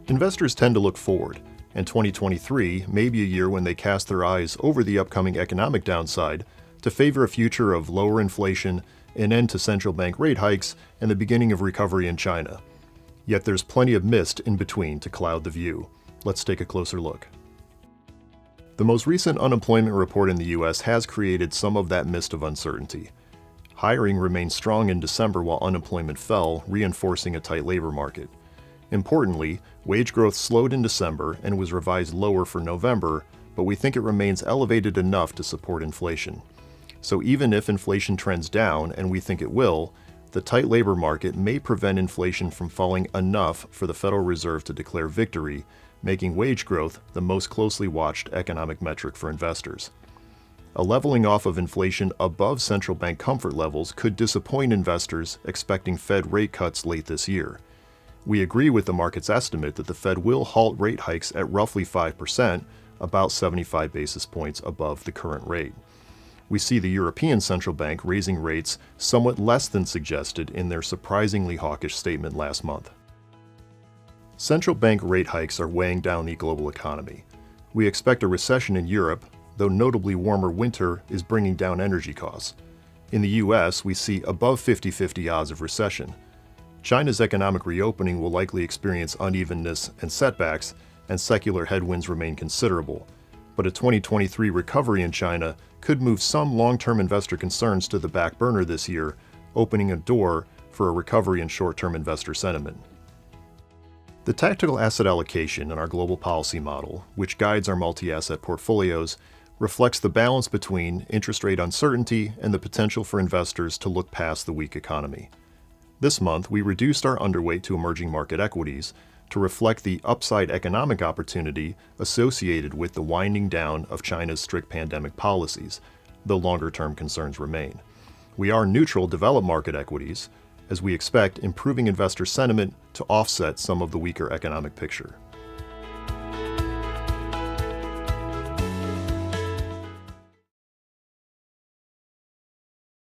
Investors tend to look forward, and 2023 may be a year when they cast their eyes over the upcoming economic downside to favor a future of lower inflation, an end to central bank rate hikes, and the beginning of recovery in China. Yet there's plenty of mist in between to cloud the view. Let's take a closer look. The most recent unemployment report in the U.S. has created some of that mist of uncertainty. Hiring remained strong in December while unemployment fell, reinforcing a tight labor market. Importantly, wage growth slowed in December and was revised lower for November, but we think it remains elevated enough to support inflation. So even if inflation trends down, and we think it will, the tight labor market may prevent inflation from falling enough for the Federal Reserve to declare victory, making wage growth the most closely watched economic metric for investors. A leveling off of inflation above central bank comfort levels could disappoint investors expecting Fed rate cuts late this year. We agree with the market's estimate that the Fed will halt rate hikes at roughly 5%, about 75 basis points above the current rate. We see the European Central Bank raising rates somewhat less than suggested in their surprisingly hawkish statement last month. Central bank rate hikes are weighing down the global economy. We expect a recession in Europe, though notably warmer winter is bringing down energy costs. In the US, we see above 50-50 odds of recession. China's economic reopening will likely experience unevenness and setbacks, and secular headwinds remain considerable. But a 2023 recovery in China could move some long-term investor concerns to the back burner this year, opening a door for a recovery in short-term investor sentiment. The tactical asset allocation in our global policy model, which guides our multi-asset portfolios, reflects the balance between interest rate uncertainty and the potential for investors to look past the weak economy. This month, we reduced our underweight to emerging market equities to reflect the upside economic opportunity associated with the winding down of China's strict pandemic policies, though longer-term concerns remain. We are neutral developed market equities, as we expect improving investor sentiment to offset some of the weaker economic picture.